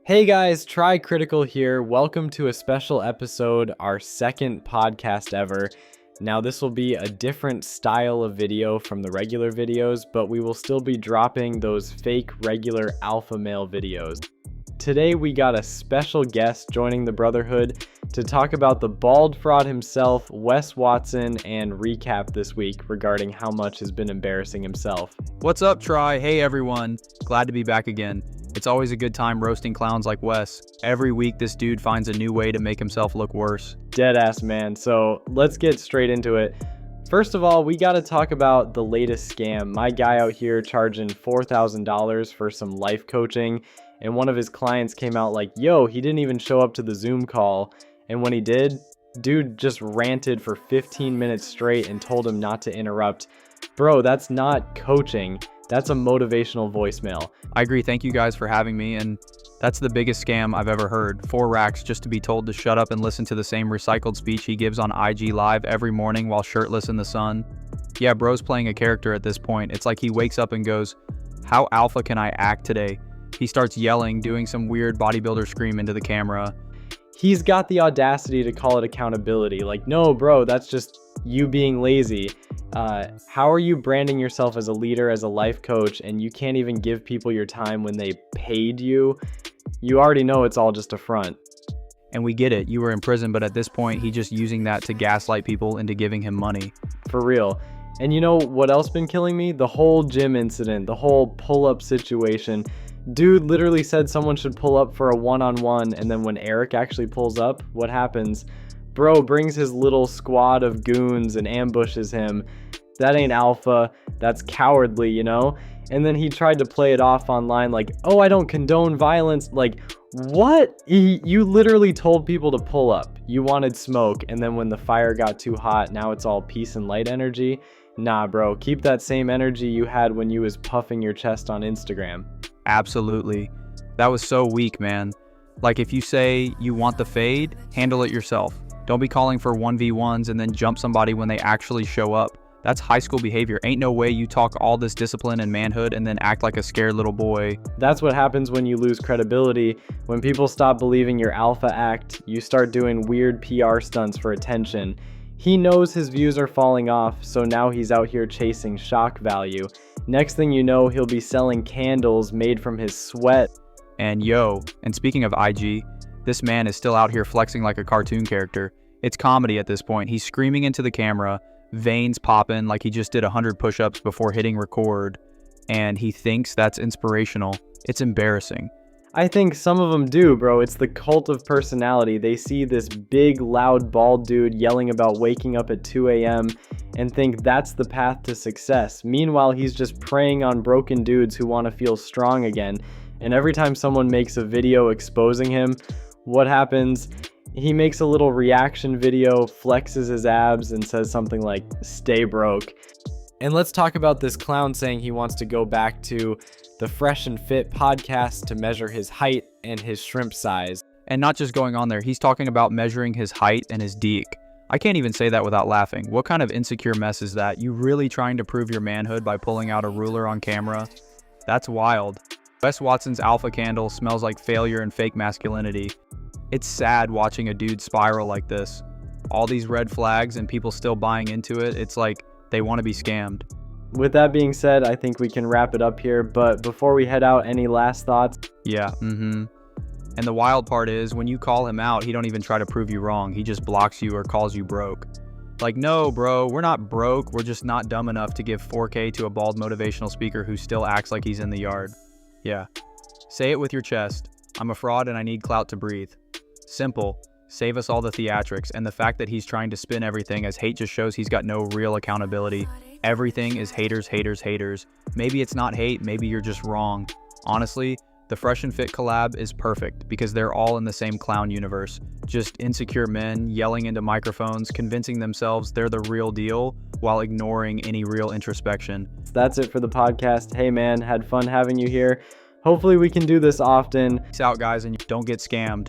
Hey guys, Try Critical here. Welcome to a special episode, our second podcast ever. Now this will be a different style of video from the regular videos, but we will still be dropping those fake regular alpha male videos. Today we got a special guest joining the Brotherhood to talk about the bald fraud himself, Wes Watson, and recap this week regarding how much has been embarrassing himself. What's up, Try? Hey everyone, glad to be back again. It's always a good time roasting clowns like Wes. Every week this dude finds a new way to make himself look worse. Deadass, man. So let's get straight into it. First of all, we gotta talk about the latest scam. My guy out here charging $4,000 for some life coaching, and one of his clients came out like, yo, he didn't even show up to the Zoom call. And when he did, dude just ranted for 15 minutes straight and told him not to interrupt. Bro, that's not coaching. That's a motivational voicemail. I agree. Thank you guys for having me. And that's the biggest scam I've ever heard. 4 racks just to be told to shut up and listen to the same recycled speech he gives on IG Live every morning while shirtless in the sun. Yeah, bro's playing a character at this point. It's like he wakes up and goes, how alpha can I act today? He starts yelling, doing some weird bodybuilder scream into the camera. He's got the audacity to call it accountability. Like, no, bro, that's just you being lazy. How are you branding yourself as a leader, as a life coach, and you can't even give people your time when they paid you? You already know it's all just a front. And we get it. You were in prison, but at this point, he's just using that to gaslight people into giving him money. For real. And you know what else been killing me? The whole gym incident, the whole pull-up situation. Dude literally said someone should pull up for a one-on-one, and then when Eric actually pulls up, what happens? Bro brings his little squad of goons and ambushes him. That ain't alpha. That's cowardly, you know? And then he tried to play it off online like, oh, I don't condone violence. Like, what? You literally told people to pull up. You wanted smoke, and then when the fire got too hot, now it's all peace and light energy. Nah, bro, keep that same energy you had when you was puffing your chest on Instagram. Absolutely. That was so weak, man. Like, if you say you want the fade, handle it yourself. Don't be calling for 1v1s and then jump somebody when they actually show up. That's high school behavior. Ain't no way you talk all this discipline and manhood and then act like a scared little boy. That's what happens when you lose credibility. When people stop believing your alpha act, you start doing weird PR stunts for attention. He knows his views are falling off, so now he's out here chasing shock value. Next thing you know, he'll be selling candles made from his sweat. And speaking of IG, this man is still out here flexing like a cartoon character. It's comedy at this point. He's screaming into the camera, veins popping like he just did 100 push-ups before hitting record, and he thinks that's inspirational. It's embarrassing. I think some of them do, bro. It's the cult of personality. They see this big, loud, bald dude yelling about waking up at 2 a.m. and think that's the path to success. Meanwhile, he's just preying on broken dudes who want to feel strong again. And every time someone makes a video exposing him, what happens? He makes a little reaction video, flexes his abs, and says something like, stay broke. And let's talk about this clown saying he wants to go back to the Fresh and Fit podcast to measure his height and his shrimp size. And not just going on there, he's talking about measuring his height and his deek. I can't even say that without laughing. What kind of insecure mess is that? You really trying to prove your manhood by pulling out a ruler on camera? That's wild. Wes Watson's alpha candle smells like failure and fake masculinity. It's sad watching a dude spiral like this. All these red flags and people still buying into it. It's like they want to be scammed. With that being said, I think we can wrap it up here. But before we head out, any last thoughts? Yeah, And the wild part is when you call him out, he don't even try to prove you wrong. He just blocks you or calls you broke. Like, no, bro, we're not broke. We're just not dumb enough to give 4K to a bald motivational speaker who still acts like he's in the yard. Yeah. Say it with your chest. I'm a fraud and I need clout to breathe. Simple. Save us all the theatrics, and the fact that he's trying to spin everything as hate just shows he's got no real accountability. Everything is haters, haters, haters. Maybe it's not hate, maybe you're just wrong. Honestly, the Fresh and Fit collab is perfect because they're all in the same clown universe. Just insecure men yelling into microphones, convincing themselves they're the real deal while ignoring any real introspection. That's it for the podcast. Hey man, had fun having you here. Hopefully we can do this often. Peace out, guys, and don't get scammed.